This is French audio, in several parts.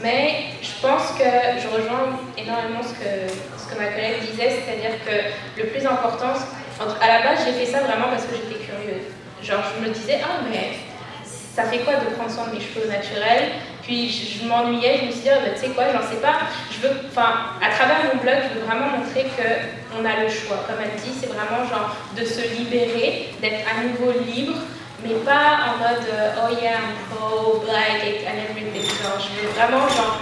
Mais je pense que je rejoins énormément ce que ma collègue disait, c'est-à-dire que le plus important, à la base j'ai fait ça vraiment parce que j'étais curieuse. Genre je me disais, ah mais ça fait quoi de prendre soin de mes cheveux naturels? Puis je m'ennuyais, je me suis dit, tu sais quoi, j'en sais pas. À travers mon blog, je veux vraiment montrer qu'on a le choix. Comme elle dit, c'est vraiment genre de se libérer, d'être à nouveau libre, mais pas en mode oh yeah, I'm pro-black and everything. Genre, je veux vraiment genre,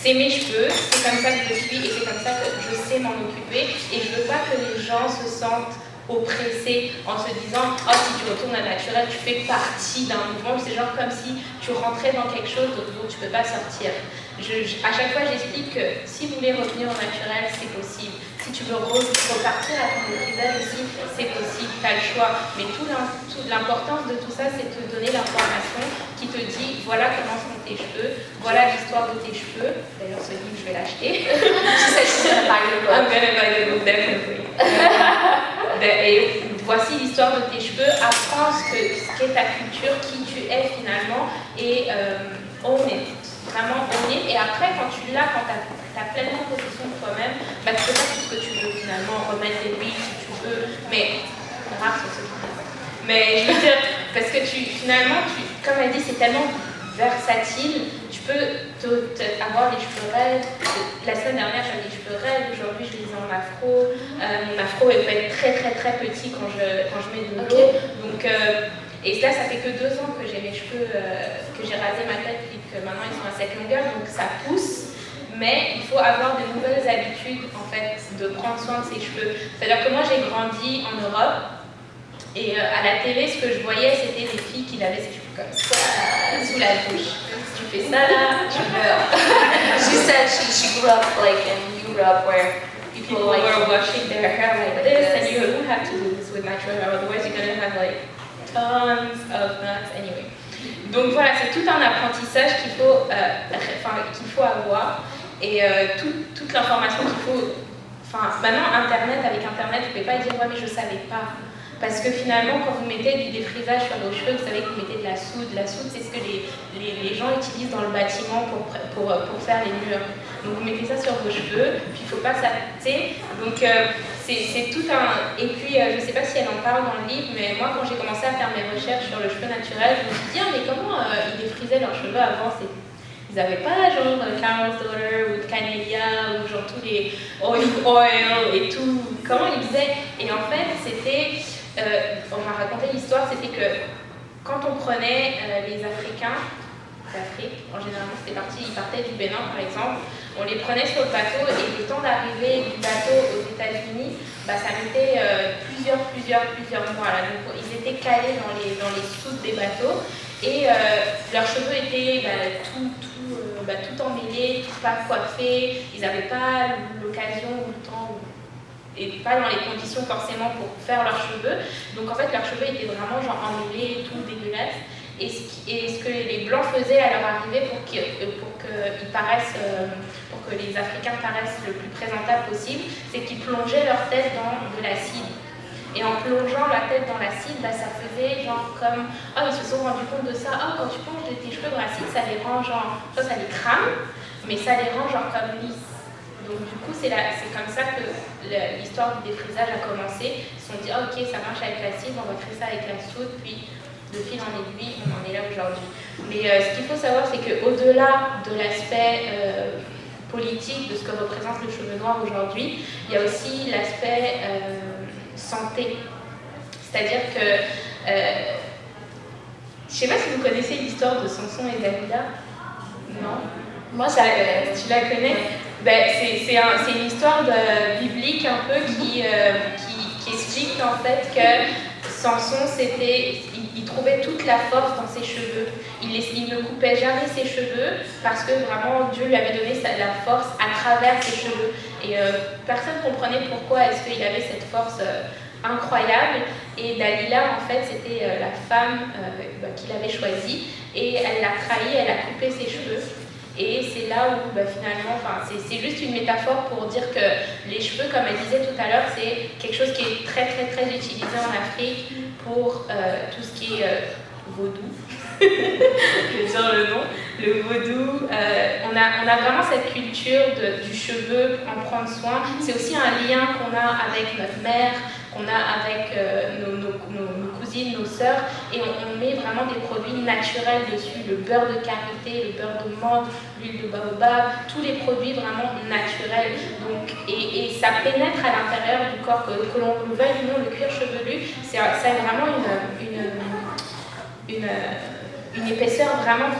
c'est mes cheveux, c'est comme ça que je suis et c'est comme ça que je sais m'en occuper. Et je veux pas que les gens se sentent oppressé en se disant oh si tu retournes à naturel tu fais partie d'un mouvement, c'est genre comme si tu rentrais dans quelque chose dont tu peux pas sortir. À chaque fois j'explique que si vous voulez revenir au naturel c'est possible, si tu veux repartir à ton visage aussi c'est possible, tu as le choix, mais l'importance de tout ça c'est de te donner l'information qui te dit voilà comment sont tes cheveux, voilà l'histoire de tes cheveux. D'ailleurs ce livre je vais l'acheter. I'm gonna buy the book definitely. Et voici l'histoire de tes cheveux, apprends ce qu'est ta culture, qui tu es finalement, et own it, vraiment own it. Et après, quand tu l'as, quand tu as pleinement possession de toi-même, tu peux faire tout ce que tu veux finalement, remettre des billes si tu veux, mais rare c'est ce que tu veux. Mais je veux dire, parce que finalement, comme elle dit, c'est tellement versatile, tu peux avoir des cheveux raides. La semaine dernière j'avais des cheveux raides, aujourd'hui je les ai en afro. Mon afro peut être très très très petit quand je mets de l'eau. Donc, et là ça fait que 2 ans que j'ai mes cheveux, que j'ai rasé ma tête et que maintenant ils sont à cette longueur, donc ça pousse. Mais il faut avoir de nouvelles habitudes en fait, de prendre soin de ses cheveux. C'est-à-dire que moi j'ai grandi en Europe. Et à la télé, ce que je voyais, c'était des filles qui avaient ses cheveux comme ça, sous la douche. Tu fais ça là, tu meurs. She said she grew up like in Europe where people were washing their hair like this, and you have to do this with natural hair, otherwise you're gonna have like tons of nuts anyway. Donc voilà, c'est tout un apprentissage qu'il faut avoir, et toute l'information qu'il faut. Maintenant, avec Internet, vous ne pouvez pas dire ouais mais je savais pas. Parce que finalement, quand vous mettez du défrisage sur vos cheveux, vous savez que vous mettez de la soude. La soude, c'est ce que les gens utilisent dans le bâtiment pour faire les murs. Donc vous mettez ça sur vos cheveux, puis il ne faut pas s'arrêter. Donc c'est tout un... Et puis, je ne sais pas si elle en parle dans le livre, mais moi, quand j'ai commencé à faire mes recherches sur le cheveu naturel, je me suis dit, mais comment ils défrisaient leurs cheveux avant? Ils n'avaient pas genre Carol's Daughter ou Canelia ou genre tous les olive oil et tout. Comment ils faisaient? Et en fait, c'était... on m'a raconté l'histoire, c'était que quand on prenait les Africains d'Afrique, en général ils partaient du Bénin par exemple, on les prenait sur le bateau et le temps d'arrivée du bateau aux États-Unis, ça mettait plusieurs mois. Là. Donc ils étaient calés dans les soutes des bateaux et leurs cheveux étaient tout emmêlés, pas coiffés, ils n'avaient pas l'occasion ou le temps et pas dans les conditions forcément pour faire leurs cheveux. Donc en fait leurs cheveux étaient vraiment genre emmêlés, tout dégueulasse. Et ce que les Blancs faisaient à leur arrivée pour que les Africains paraissent le plus présentables possible, c'est qu'ils plongeaient leur tête dans de l'acide. Et en plongeant la tête dans l'acide, ça faisait genre comme... ils se sont rendus compte de ça. Quand tu plonges tes cheveux dans l'acide, ça les rend genre... Ça les crame, mais ça les rend genre comme lisses. Donc du coup, c'est comme ça que l'histoire du défrisage a commencé. Ils se sont dit, ok, ça marche avec l'acide, on va créer ça avec la soude, puis de fil en aiguille, on en est là aujourd'hui. Mais ce qu'il faut savoir, c'est qu'au-delà de l'aspect politique, de ce que représente le cheveu noir aujourd'hui, il y a aussi l'aspect santé. C'est-à-dire que, je ne sais pas si vous connaissez l'histoire de Samson et Dalila. Non? Moi, je la connais. Tu la connais? C'est une histoire biblique un peu qui explique en fait que Samson, il trouvait toute la force dans ses cheveux. Il ne coupait jamais ses cheveux parce que vraiment Dieu lui avait donné la force à travers ses cheveux. Et personne ne comprenait pourquoi est-ce qu'il avait cette force incroyable. Et Dalila, en fait, c'était la femme qu'il avait choisie. Et elle l'a trahi, elle a coupé ses cheveux. Et c'est là où finalement, c'est juste une métaphore pour dire que les cheveux, comme elle disait tout à l'heure, c'est quelque chose qui est très très très utilisé en Afrique pour tout ce qui est vaudou, je vais dire le nom, le vaudou. On a vraiment cette culture du cheveu, en prendre soin. C'est aussi un lien qu'on a avec notre mère, qu'on a avec nos cousines, nos sœurs, et on met vraiment des produits naturels dessus, le beurre de karité, le beurre de menthe, l'huile de baobab, tous les produits vraiment naturels. Donc, et ça pénètre à l'intérieur du corps, que l'on le veuille ou non, le cuir chevelu, ça a vraiment une épaisseur vraiment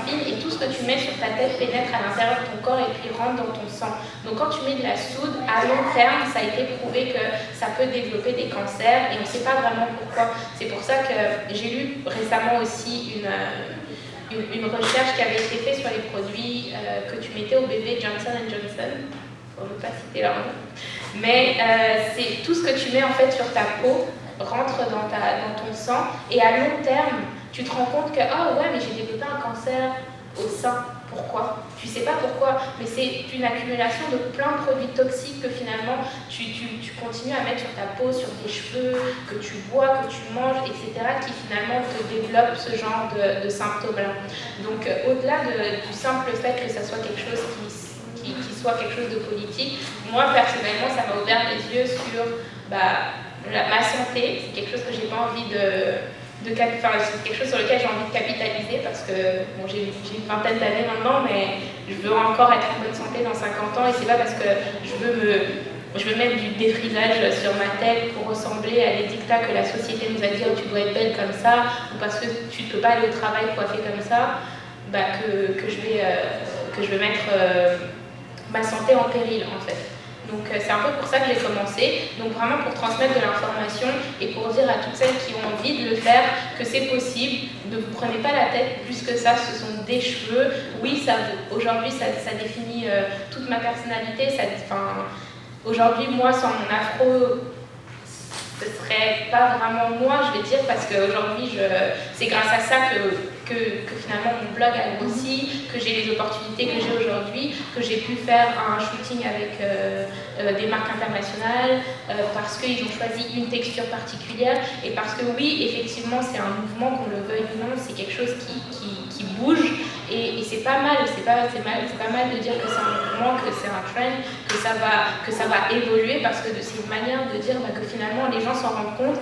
fine, et tout ce que tu mets sur ta tête pénètre à l'intérieur de ton corps et puis rentre dans ton sang. Donc quand tu mets de la soude, à long terme, ça a été prouvé que ça peut développer des cancers, et on ne sait pas vraiment pourquoi. C'est pour ça que j'ai lu récemment aussi une recherche qui avait été faite sur les produits que tu mettais au bébé Johnson & Johnson, pour ne pas citer leur nom. Mais c'est tout ce que tu mets en fait sur ta peau rentre dans ton sang, et à long terme, tu te rends compte que ah ouais, mais j'ai développé un cancer au sein. Pourquoi? Tu sais pas pourquoi, mais c'est une accumulation de plein de produits toxiques que finalement tu continues à mettre sur ta peau, sur tes cheveux, que tu bois, que tu manges, etc., qui finalement te développent ce genre de symptômes-là. Donc au-delà du simple fait que ça soit quelque chose qui soit quelque chose de politique, moi personnellement ça m'a ouvert les yeux sur ma santé. C'est quelque chose que j'ai pas envie c'est quelque chose sur lequel j'ai envie de capitaliser, parce que bon, j'ai une vingtaine d'années maintenant, mais je veux encore être en bonne santé dans 50 ans, et c'est pas parce que je veux mettre du défrisage sur ma tête pour ressembler à des dictats que la société nous a dit oh, tu dois être belle comme ça, ou parce que tu ne peux pas aller au travail coiffée comme ça, que je vais mettre ma santé en péril en fait. Donc c'est un peu pour ça que j'ai commencé, donc vraiment pour transmettre de l'information et pour dire à toutes celles qui ont envie de le faire que c'est possible. Ne vous prenez pas la tête plus que ça, ce sont des cheveux. Oui, aujourd'hui ça définit toute ma personnalité. Aujourd'hui, moi sans mon afro, ce serait pas vraiment moi, je vais dire, parce qu'aujourd'hui c'est grâce à ça que finalement mon blog a grossi, que j'ai les opportunités que j'ai aujourd'hui, que j'ai pu faire un shooting avec des marques internationales, parce qu'ils ont choisi une texture particulière, et parce que oui, effectivement, c'est un mouvement, qu'on le veuille ou non, c'est quelque chose qui bouge, et c'est pas mal, c'est pas mal de dire que c'est un mouvement, que c'est un trend, que ça va évoluer, parce que c'est une manière de dire que finalement les gens s'en rendent compte,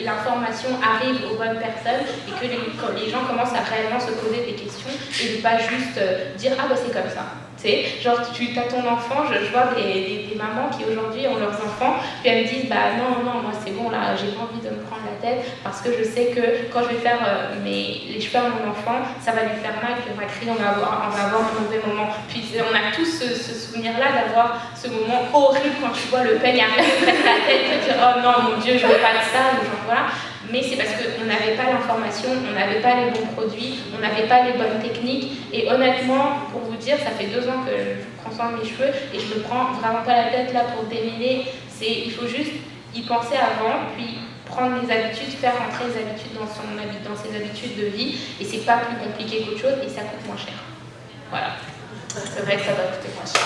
l'information arrive aux bonnes personnes, et que les gens commencent à réellement se poser des questions, et ne pas juste dire ah c'est comme ça. Tu sais, genre tu as ton enfant, je vois des mamans qui aujourd'hui ont leurs enfants, puis elles me disent non, moi c'est bon là, j'ai pas envie de me prendre la tête, parce que je sais que quand je vais faire les cheveux à mon enfant, ça va lui faire mal, puis on va crier, on va avoir un mauvais moment. Puis on a tous ce souvenir-là d'avoir ce moment horrible quand tu vois le peigne arriver près de ta tête, et te dire oh non mon Dieu, je veux pas de ça, ou genre voilà. Mais c'est parce qu'on n'avait pas l'information, on n'avait pas les bons produits, on n'avait pas les bonnes techniques. Et honnêtement, pour vous dire, ça fait 2 ans que je prends soin de mes cheveux et je me prends vraiment pas la tête là pour démêler. Il faut juste y penser avant, puis prendre les habitudes, faire rentrer les habitudes dans ses habitudes de vie. Et c'est pas plus compliqué qu'autre chose, et ça coûte moins cher. Voilà. C'est vrai que ça va coûter moins cher.